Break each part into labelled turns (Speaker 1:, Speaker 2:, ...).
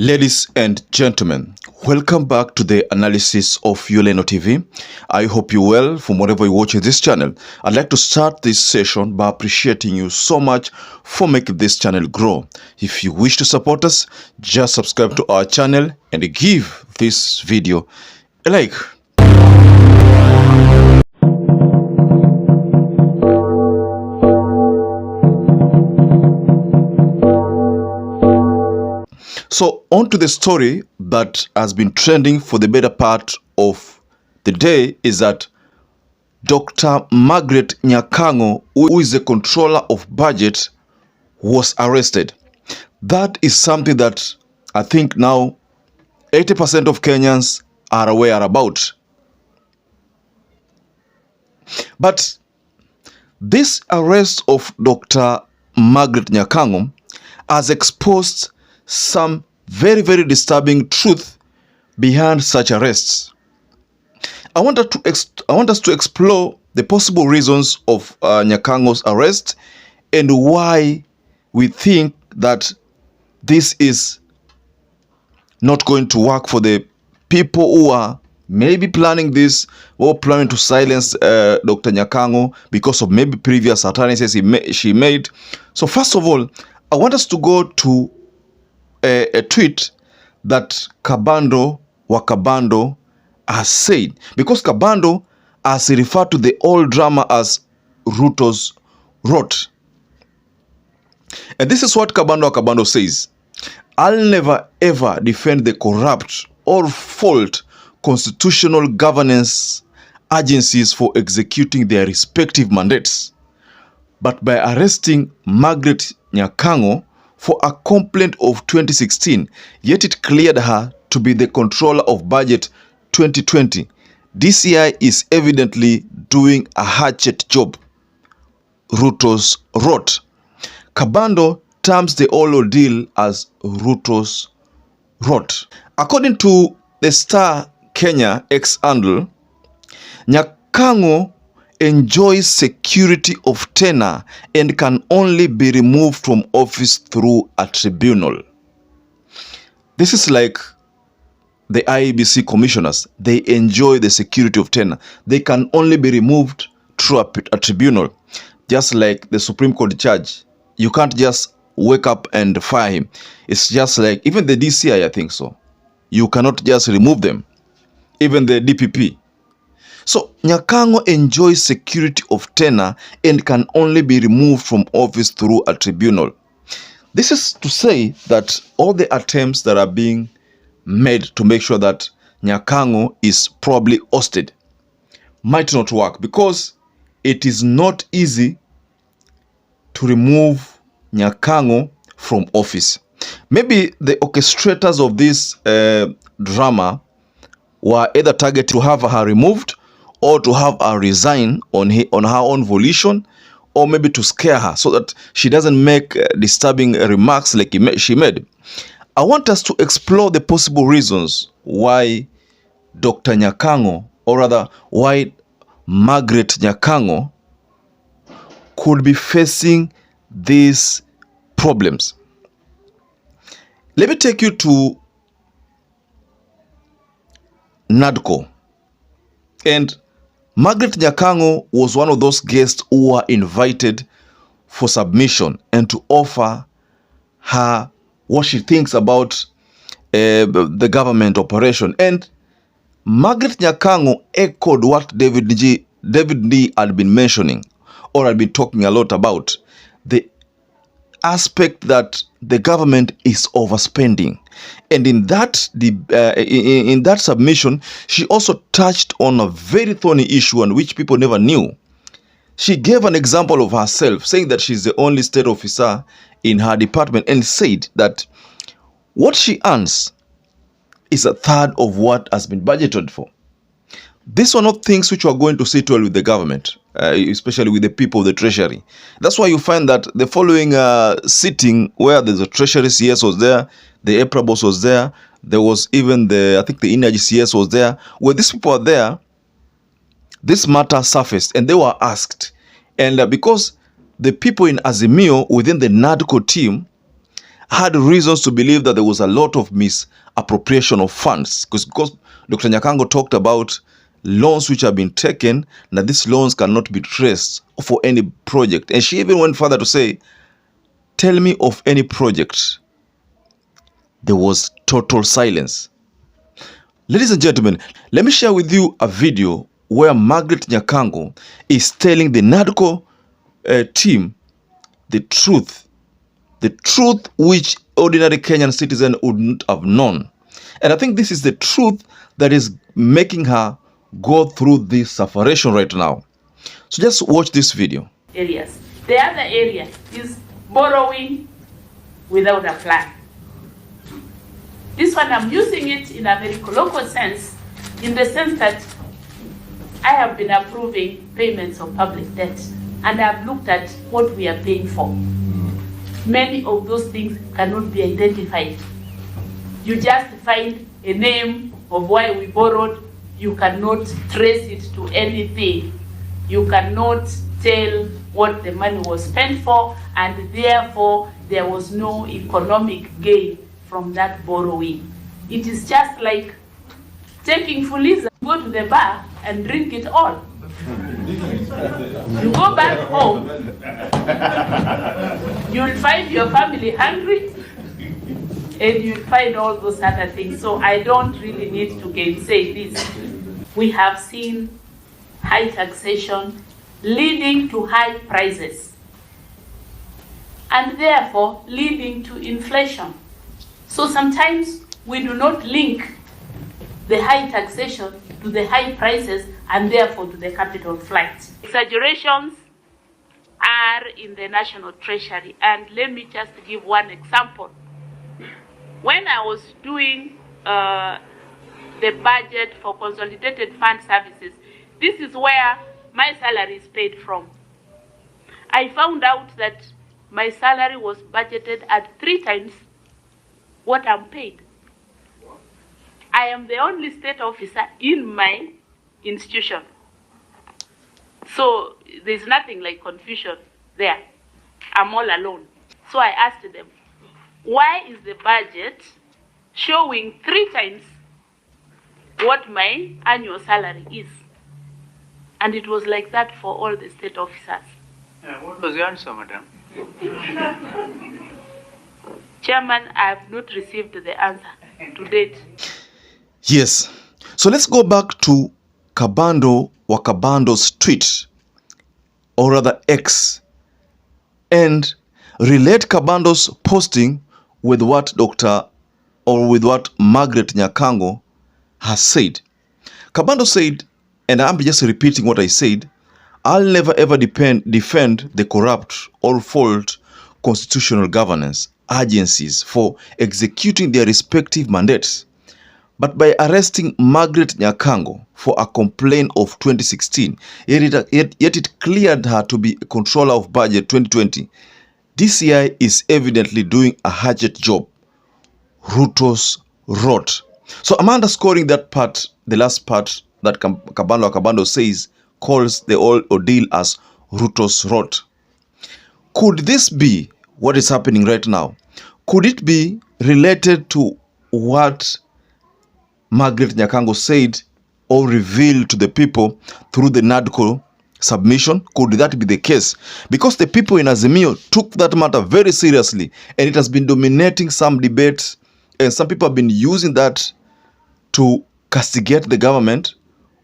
Speaker 1: Ladies and gentlemen, welcome back to the analysis of YOLENO TV. I hope you're well from wherever you're watching this channel. I'd like to start this session by appreciating you so much for making this channel grow. If you wish to support us, just subscribe to our channel and give this video a like. So on to the story that has been trending for the better part of the day is that Dr. Margaret Nyakao, who is the controller of budget, was arrested. That is something that I think now 80% of Kenyans are aware about. But this arrest of Dr. Margaret Nyakao has exposed some very disturbing truth behind such arrests. I want us to explore the possible reasons of Nyakao's arrest and why we think that this is not going to work for the people who are maybe planning this or planning to silence Dr. Nyakao because of maybe previous utterances she made. So first of all, I want us to go to a tweet that KABANDO has said, because KABANDO has referred to the old drama as RUTO'S rot. And this is what KABANDO says: "I'll never ever defend the corrupt or fault constitutional governance agencies for executing their respective mandates. But by arresting Margaret Nyakao for a complaint of 2016, yet it cleared her to be the controller of budget 2020. DCI is evidently doing a hatchet job. RUTO'S rot." KABANDO terms the whole ordeal as RUTO'S rot. According to the Star Kenya X handle, Nyakao enjoys security of tenure and can only be removed from office through a tribunal. This is like the IEBC commissioners. They enjoy the security of tenure. They can only be removed through a tribunal. Just like the Supreme Court judge. You can't just wake up and fire him. It's just like, even the DCI, I think so. You cannot just remove them. Even the DPP. So Nyakao enjoys security of tenure and can only be removed from office through a tribunal. This is to say that all the attempts that are being made to make sure that Nyakao is probably ousted might not work, because it is not easy to remove Nyakao from office. Maybe the orchestrators of this drama were either targeted to have her removed or to have her resign on her own volition, or maybe to scare her so that she doesn't make disturbing remarks like she made. I want us to explore the possible reasons why Dr. Nyakao, or rather why Margaret Nyakao, could be facing these problems. Let me take you to NADCO. And Margaret Nyakao was one of those guests who were invited for submission and to offer her what she thinks about the government operation. And Margaret Nyakao echoed what David D had been mentioning, or had been talking a lot about, the aspect that the government is overspending. And in that submission, she also touched on a very thorny issue on which people never knew. She gave an example of herself, saying that she's the only state officer in her department, and said that what she earns is a third of what has been budgeted for. These are not things which are going to sit well with the government, especially with the people of the treasury. That's why you find that the following sitting, where the treasury CS was there, the EPRA boss was there, there was even I think the energy CS was there. Where these people are there, this matter surfaced and they were asked. And because the people in Azimio within the NADCO team had reasons to believe that there was a lot of misappropriation of funds, because Dr. Nyakang'o talked about loans which have been taken, that these loans cannot be traced for any project. And she even went further to say, tell me of any project. There was total silence. Ladies and gentlemen, let me share with you a video where Margaret Nyakang'o is telling the NADCO team the truth which ordinary Kenyan citizen wouldn't have known. And I think this is the truth that is making her go through this separation right now. So just watch this video.
Speaker 2: Areas. The other area is borrowing without a plan. This one I'm using it in a very colloquial sense, in the sense that I have been approving payments of public debt, and I've looked at what we are paying for. Many of those things cannot be identified. You just find a name of why we borrowed. You cannot trace it to anything. You cannot tell what the money was spent for, and therefore there was no economic gain from that borrowing. It is just like taking Fuliza, go to the bar and drink it all. You go back home, you'll find your family hungry, and you'll find all those other things. So I don't really need to gainsay this. We have seen high taxation leading to high prices, and therefore leading to inflation. So sometimes we do not link the high taxation to the high prices and therefore to the capital flight. Exaggerations are in the National Treasury, and let me just give one example. When I was doing the budget for Consolidated Fund Services, this is where my salary is paid from. I found out that my salary was budgeted at 3 times what I'm paid. I am the only state officer in my institution. So there's nothing like confusion there. I'm all alone. So I asked them, why is the budget showing 3 times what my annual salary is? And it was like that for all the state officers.
Speaker 3: What was the answer, madam?
Speaker 2: Chairman, I have not received the answer to date.
Speaker 1: Yes. So let's go back to KABANDO or KABANDO's tweet, or rather X, and relate KABANDO's posting with what Margaret Nyakang'o has said. KABANDO said, and I'm just repeating what I said, I'll never ever defend the corrupt or fault constitutional governance agencies for executing their respective mandates. But by arresting Margaret Nyakang'o for a complaint of 2016, yet it cleared her to be a controller of budget 2020, DCI is evidently doing a hatchet job. RUTO'S rot. So I'm underscoring that part, the last part that KABANDO says, calls the whole ordeal as RUTO'S rot. Could this be what is happening right now? Could it be related to what Margaret Nyakang'o said or revealed to the people through the NADCO submission? Could that be the case? Because the people in Azimio took that matter very seriously, and it has been dominating some debates, and some people have been using that to castigate the government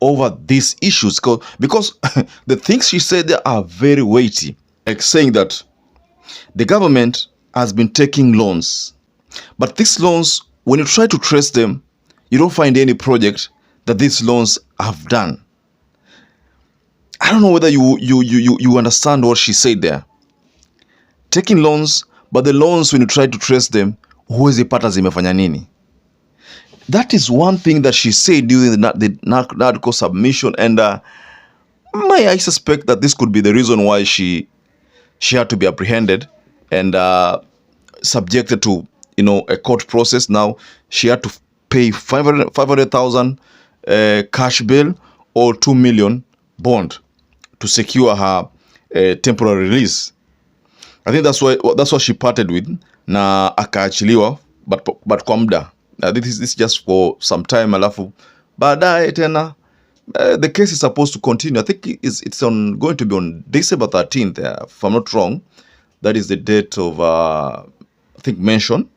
Speaker 1: over these issues, because the things she said there are very weighty, like saying that the government has been taking loans, but these loans, when you try to trace them, you don't find any project that these loans have done. I don't know whether you understand what she said there. Taking loans, but the loans, when you try to trace them, huwezi pata zimefanya nini. That is one thing that she said during the NADCO submission, and I suspect that this could be the reason why she had to be apprehended and subjected to a court process. Now she had to pay 500,000 cash bail or 2 million bond to secure her temporary release. I think that's what she parted with. na akaachiliwa but kwa muda. This is just for some time, alafu baadaye tena the case is supposed to continue. I think it's going to be on December 13th, if I'm not wrong. That is the date of I think mentioned.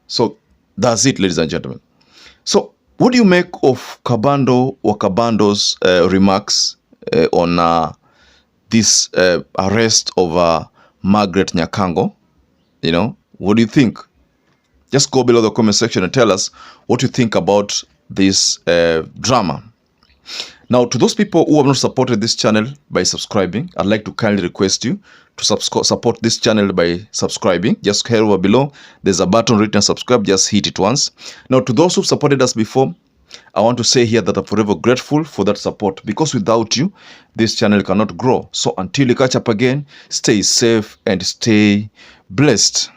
Speaker 1: So that's it, ladies and gentlemen. So what do you make of Kabando or Kabando's remarks on this arrest of Margaret Nyakang'o? You know, what do you think? Just go below the comment section and tell us what you think about this drama. Now, to those people who have not supported this channel by subscribing, I'd like to kindly request you to support this channel by subscribing. Just head over below. There's a button written subscribe. Just hit it once. Now, to those who've supported us before, I want to say here that I'm forever grateful for that support, because without you, this channel cannot grow. So until we catch up again, stay safe and stay blessed.